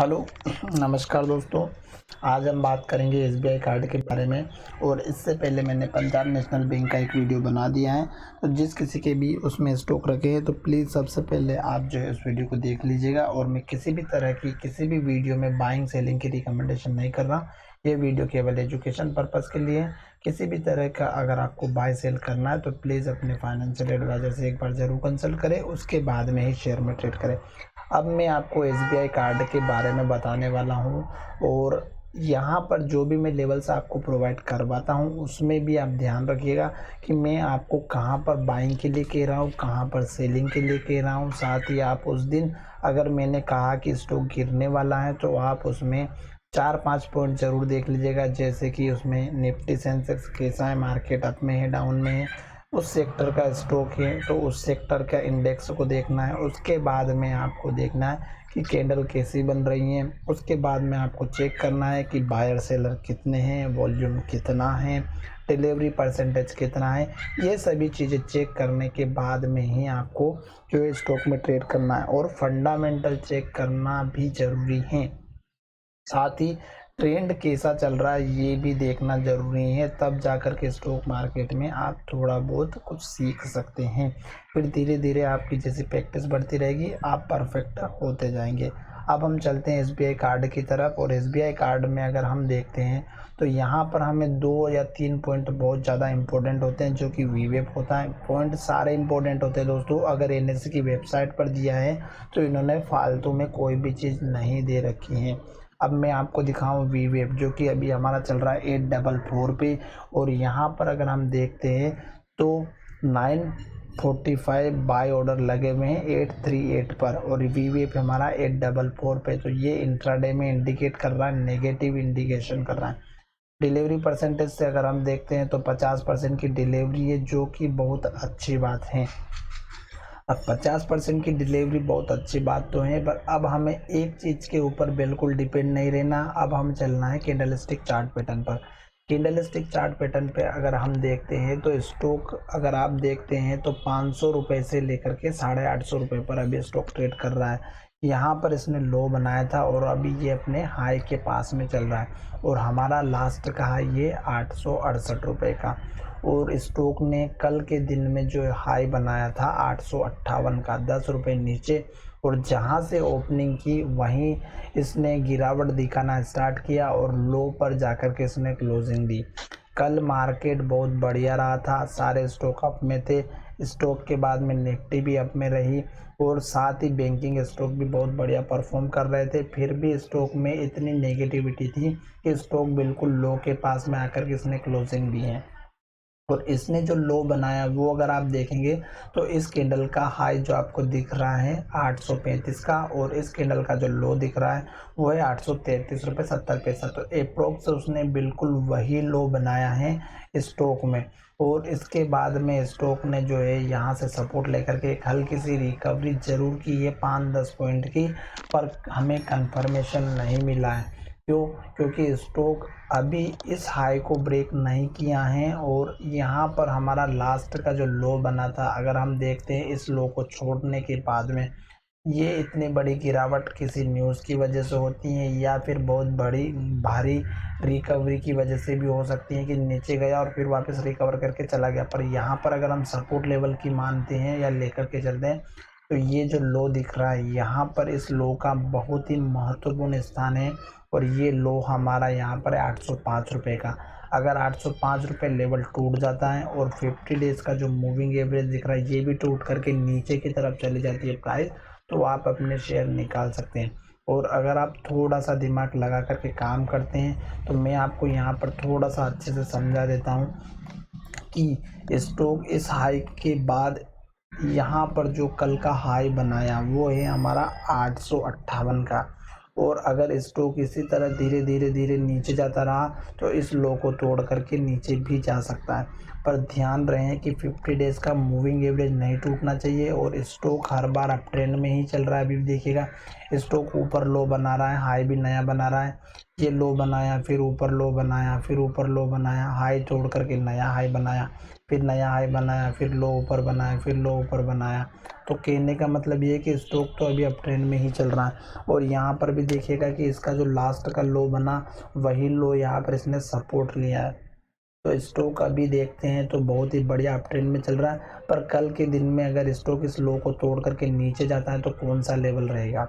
Hello नमस्कार दोस्तों। आज हम बात करेंगे एसबीआई कार्ड के बारे में। और इससे पहले मैंने पंजाब नेशनल बैंक का एक वीडियो बना दिया है, तो जिस किसी के भी उसमें स्टॉक रखे हैं तो प्लीज़ सबसे पहले आप जो है उस वीडियो को देख लीजिएगा। और मैं किसी भी तरह की किसी भी वीडियो में बाइंग सेलिंग की रिकमेंडेशन नहीं कर रहा। ये वीडियो केवल एजुकेशन पर्पज़ के लिए है। किसी भी तरह का अगर आपको बाय सेल करना है तो प्लीज़ अपने फाइनेंशियल एडवाइज़र से एक बार ज़रूर कंसल्ट करें, उसके बाद में ही शेयर में ट्रेड करें। अब मैं आपको एसबीआई कार्ड के बारे में बताने वाला हूँ। और यहाँ पर जो भी मैं लेवल्स आपको प्रोवाइड करवाता हूँ उसमें भी आप ध्यान रखिएगा कि मैं आपको कहाँ पर बाइंग के लिए कह रहा हूँ, कहाँ पर सेलिंग के लिए कह रहा हूँ। साथ ही आप उस दिन अगर मैंने कहा कि स्टॉक गिरने वाला है तो आप उसमें 4-5 पॉइंट ज़रूर देख लीजिएगा, जैसे कि उसमें निफ्टी सेंसेक्स कैसा है, मार्केट अप में है, डाउन में है, उस सेक्टर का स्टॉक है तो उस सेक्टर का इंडेक्स को देखना है। उसके बाद में आपको देखना है कि कैंडल कैसी बन रही हैं। उसके बाद में आपको चेक करना है कि बायर सेलर कितने हैं, वॉल्यूम कितना है, डिलीवरी परसेंटेज कितना है। ये सभी चीज़ें चेक करने के बाद में ही आपको जो है स्टॉक में ट्रेड करना है। और फंडामेंटल चेक करना भी ज़रूरी है। साथ ही ट्रेंड कैसा चल रहा है ये भी देखना ज़रूरी है, तब जाकर के स्टॉक मार्केट में आप थोड़ा बहुत कुछ सीख सकते हैं। फिर धीरे धीरे आपकी जैसी प्रैक्टिस बढ़ती रहेगी आप परफेक्ट होते जाएंगे। अब हम चलते हैं एसबीआई कार्ड की तरफ। और एसबीआई कार्ड में अगर हम देखते हैं तो यहाँ पर हमें 2 या 3 पॉइंट बहुत ज़्यादा इंपॉर्टेंट होते हैं, जो कि वीवेप होता है। पॉइंट सारे इंपॉर्टेंट होते हैं दोस्तों। अगर एनएससी की वेबसाइट पर दिया है तो इन्होंने फालतू में कोई भी चीज़ नहीं दे रखी है। अब मैं आपको दिखाऊं वीवेप, जो कि अभी हमारा चल रहा है 844 पे। और यहाँ पर अगर हम देखते हैं तो 945 बाय ऑर्डर लगे हुए हैं 838 पर, और वीवेप हमारा 844 पे। तो ये इंट्राडे में इंडिकेट कर रहा है, नेगेटिव इंडिकेशन कर रहा है। डिलीवरी परसेंटेज से अगर हम देखते हैं तो 50% की डिलीवरी है, जो कि बहुत अच्छी बात है। अब 50% की डिलीवरी बहुत अच्छी बात तो है, पर अब हमें एक चीज़ के ऊपर बिल्कुल डिपेंड नहीं रहना। अब हम चलना है कैंडलस्टिक चार्ट पैटर्न पर। कैंडलस्टिक चार्ट पैटर्न पे अगर हम देखते हैं तो स्टॉक अगर आप देखते हैं तो 500 रुपये से लेकर के 850 रुपये पर अभी स्टॉक ट्रेड कर रहा है। यहाँ पर इसने लो बनाया था और अभी ये अपने हाई के पास में चल रहा है। और हमारा लास्ट का हाई ये 868 रुपये का। और स्टॉक ने कल के दिन में जो हाई बनाया था 858 का, 10 रुपये नीचे। और जहां से ओपनिंग की वहीं इसने गिरावट दिखाना स्टार्ट किया और लो पर जाकर के इसने क्लोजिंग दी। कल मार्केट बहुत बढ़िया रहा था, सारे स्टॉक अप में थे। स्टॉक के बाद में निफ्टी भी अप में रही और साथ ही बैंकिंग स्टॉक भी बहुत बढ़िया परफॉर्म कर रहे थे। फिर भी स्टॉक में इतनी नेगेटिविटी थी कि स्टॉक बिल्कुल लो के पास में आकर के इसने क्लोजिंग दी है। और इसने जो लो बनाया वो अगर आप देखेंगे तो इस कैंडल का हाई जो आपको दिख रहा है 835 का, और इस कैंडल का जो लो दिख रहा है वो है 833 रुपये 70 पैसा। तो अप्रोक्स उसने बिल्कुल वही लो बनाया है स्टॉक में। और इसके बाद में स्टॉक ने जो है यहाँ से सपोर्ट लेकर के एक हल्की सी रिकवरी जरूर की है 5-10 पॉइंट की, पर हमें कंफर्मेशन नहीं मिला है। क्यों? क्योंकि स्टॉक अभी इस हाई को ब्रेक नहीं किया है। और यहाँ पर हमारा लास्ट का जो लो बना था, अगर हम देखते हैं इस लो को छोड़ने के बाद में ये इतनी बड़ी गिरावट किसी न्यूज़ की वजह से होती है या फिर बहुत बड़ी भारी रिकवरी की वजह से भी हो सकती है कि नीचे गया और फिर वापस रिकवर करके चला गया। पर यहाँ पर अगर हम सपोर्ट लेवल की मानते हैं या लेकर के चलते हैं तो ये जो लो दिख रहा है यहाँ पर इस लो का बहुत ही महत्वपूर्ण स्थान है। और ये लो हमारा यहाँ पर है 805 रुपये का। अगर 805 रुपये लेवल टूट जाता है और 50 डेज़ का जो मूविंग एवरेज दिख रहा है ये भी टूट करके नीचे की तरफ चली जाती है प्राइस, तो आप अपने शेयर निकाल सकते हैं। और अगर आप थोड़ा सा दिमाग लगा करके काम करते हैं तो मैं आपको यहाँ पर थोड़ा सा अच्छे से समझा देता हूँ कि स्टॉक इस हाई के बाद यहाँ पर जो कल का हाई बनाया वो है हमारा 858 का। और अगर स्टॉक इसी तरह धीरे धीरे धीरे नीचे जाता रहा तो इस लो को तोड़ करके नीचे भी जा सकता है। पर ध्यान रहे कि 50 डेज़ का मूविंग एवरेज नहीं टूटना चाहिए और स्टॉक हर बार अप ट्रेंड में ही चल रहा है। अभी भी देखिएगा स्टॉक ऊपर लो बना रहा है, हाई भी नया बना रहा है। ये लो बनाया, फिर ऊपर लो बनाया, फिर ऊपर लो बनाया, हाई तोड़ करके नया हाई बनाया, फिर नया हाई बनाया, फिर लो ऊपर बनाया, फिर लो ऊपर बनाया। तो कहने का मतलब ये है कि स्टॉक तो अभी अप ट्रेंड में ही चल रहा है। और यहाँ पर भी देखिएगा कि इसका जो लास्ट का लो बना वही लो यहाँ पर इसने सपोर्ट लिया है। तो स्टॉक अभी देखते हैं तो बहुत ही बढ़िया अप ट्रेंड में चल रहा है, पर कल के दिन में अगर स्टॉक इस लो को तोड़ करके नीचे जाता है तो कौन सा लेवल रहेगा।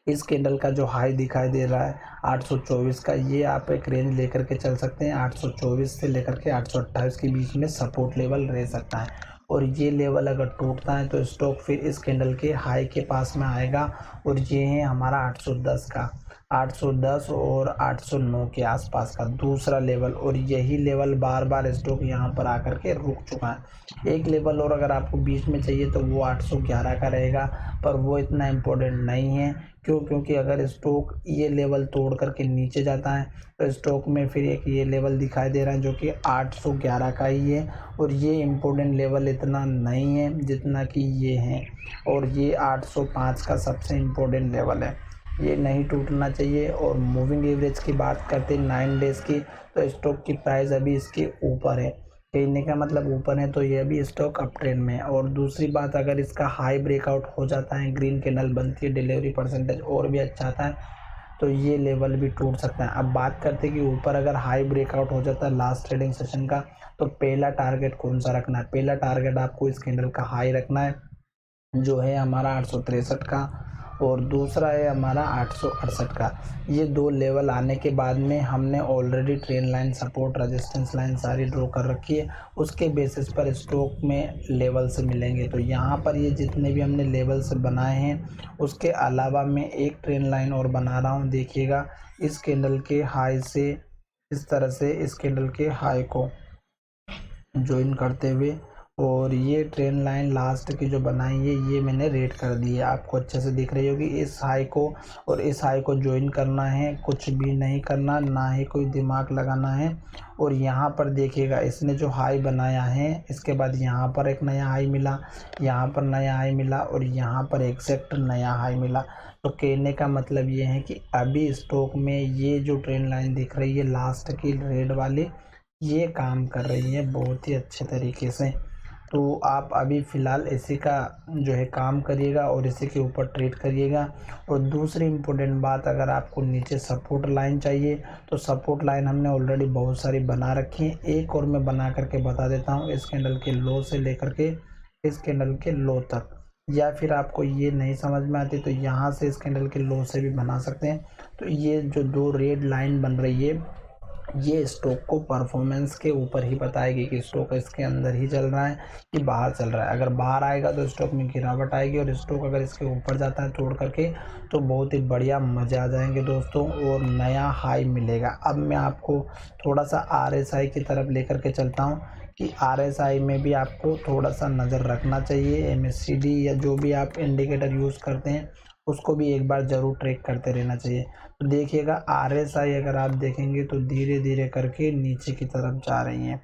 इस कैंडल का जो हाई दिखाई दे रहा है 824 का, ये आप एक रेंज लेकर के चल सकते हैं। 824 से लेकर के 828 के बीच में सपोर्ट लेवल रह सकता है। और ये लेवल अगर टूटता है तो स्टॉक फिर इस कैंडल के हाई के पास में आएगा और ये है हमारा 810 का, 810 और 809 के आसपास का दूसरा लेवल। और यही लेवल बार बार स्टॉक यहाँ पर आकर के रुक चुका है। एक लेवल और अगर आपको बीच में चाहिए तो वो 811 का रहेगा, पर वो इतना इम्पोर्टेंट नहीं है। क्यों? क्योंकि अगर स्टॉक ये लेवल तोड़ करके नीचे जाता है तो स्टॉक में फिर एक ये लेवल दिखाई दे रहा है जो कि 811 का ही है। और ये इम्पोर्टेंट लेवल इतना नहीं है जितना कि ये है। और ये 805 का सबसे इम्पोर्टेंट लेवल है, ये नहीं टूटना चाहिए। और मूविंग एवरेज की बात करते हैं 9 डेज़ की, तो स्टॉक की प्राइस अभी इसके ऊपर है। कहने का मतलब ऊपर है तो ये अभी स्टॉक अप ट्रेंड में है। और दूसरी बात, अगर इसका हाई ब्रेकआउट हो जाता है, ग्रीन कैंडल बनती है, डिलीवरी परसेंटेज और भी अच्छा आता है, तो ये लेवल भी टूट सकता है। अब बात करते हैं कि ऊपर अगर हाई ब्रेकआउट हो जाता है लास्ट ट्रेडिंग सेशन का, तो पहला टारगेट कौन सा रखना है। पहला टारगेट आपको इस कैंडल का हाई रखना है जो है हमारा 863 का, और दूसरा है हमारा 868 का। ये दो लेवल आने के बाद में हमने already trend line, support, resistance line सारी ड्रॉ कर रखी है। उसके बेसिस पर स्टॉक में लेवल से मिलेंगे। तो यहाँ पर ये जितने भी हमने लेवल से बनाए हैं उसके अलावा मैं एक ट्रेंड लाइन और बना रहा हूँ। देखिएगा इस कैंडल के हाई से इस तरह से इस कैंडल के हाई को ज्वाइन करते हुए, और ये ट्रेंड लाइन लास्ट की जो बनाई है ये मैंने रेड कर दी है, आपको अच्छे से दिख रही होगी। इस हाई को और इस हाई को ज्वाइन करना है, कुछ भी नहीं करना, ना ही कोई दिमाग लगाना है। और यहाँ पर देखिएगा इसने जो हाई बनाया है इसके बाद यहाँ पर एक नया हाई मिला, यहाँ पर नया हाई मिला और यहाँ पर एग्जैक्ट नया हाई मिला। तो कहने का मतलब ये है कि अभी स्टॉक में ये जो ट्रेंड लाइन दिख रही है लास्ट की रेड वाली, ये काम कर रही है बहुत ही अच्छे तरीके से। तो आप अभी फ़िलहाल इसी का जो है काम करिएगा और इसी के ऊपर ट्रेड करिएगा। और दूसरी इम्पोर्टेंट बात, अगर आपको नीचे सपोर्ट लाइन चाहिए तो सपोर्ट लाइन हमने ऑलरेडी बहुत सारी बना रखी है। एक और मैं बना करके बता देता हूँ, इस कैंडल के लो से लेकर के इस कैंडल के लो तक। या फिर आपको ये नहीं समझ में आती तो यहाँ से इस कैंडल के लो से भी बना सकते हैं। तो ये जो दो रेड लाइन बन रही है ये स्टॉक को परफॉर्मेंस के ऊपर ही बताएगी कि स्टॉक इसके अंदर ही चल रहा है कि बाहर चल रहा है। अगर बाहर आएगा तो स्टॉक में गिरावट आएगी, और स्टॉक अगर इसके ऊपर जाता है तोड़ करके तो बहुत ही बढ़िया मज़े आ जाएंगे दोस्तों, और नया हाई मिलेगा। अब मैं आपको थोड़ा सा RSI की तरफ लेकर के चलता हूँ कि RSI में भी आपको थोड़ा सा नज़र रखना चाहिए। MACD या जो भी आप इंडिकेटर यूज़ करते हैं उसको भी एक बार ज़रूर ट्रैक करते रहना चाहिए। तो देखिएगा RSI अगर आप देखेंगे तो धीरे धीरे करके नीचे की तरफ जा रही हैं।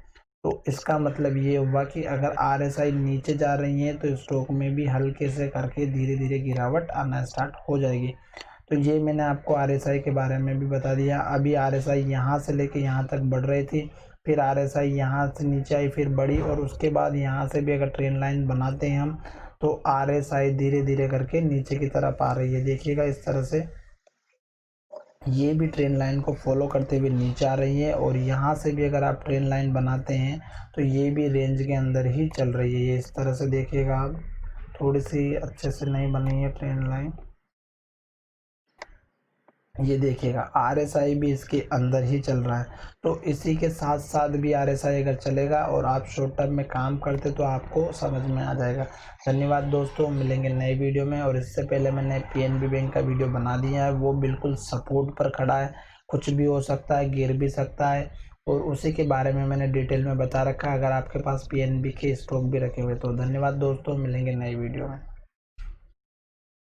तो इसका मतलब ये हुआ कि अगर RSI नीचे जा रही है तो स्टॉक में भी हल्के से करके धीरे धीरे गिरावट आना स्टार्ट हो जाएगी। तो ये मैंने आपको RSI के बारे में भी बता दिया। अभी RSI यहाँ से लेके यहाँ तक बढ़ रही थी, फिर RSI यहाँ से नीचे आई, फिर बढ़ी, और उसके बाद यहाँ से भी अगर ट्रेंड लाइन बनाते हैं हम तो RSI धीरे धीरे करके नीचे की तरफ आ रही है। देखिएगा इस तरह से ये भी ट्रेंड लाइन को फॉलो करते हुए नीचे आ रही है, और यहाँ से भी अगर आप ट्रेंड लाइन बनाते हैं तो ये भी रेंज के अंदर ही चल रही है। ये इस तरह से देखिएगा आप, थोड़ी सी अच्छे से नहीं बनी है ट्रेंड लाइन। ये देखिएगा RSI भी इसके अंदर ही चल रहा है। तो इसी के साथ साथ भी RSI अगर चलेगा और आप शॉर्ट टर्म में काम करते तो आपको समझ में आ जाएगा। धन्यवाद दोस्तों, मिलेंगे नए वीडियो में। और इससे पहले मैंने PNB बैंक का वीडियो बना दिया है, वो बिल्कुल सपोर्ट पर खड़ा है, कुछ भी हो सकता है, गिर भी सकता है, और उसी के बारे में मैंने डिटेल में बता रखा है। अगर आपके पास PNB के स्टॉक भी रखे हुए तो धन्यवाद दोस्तों, मिलेंगे नए वीडियो में।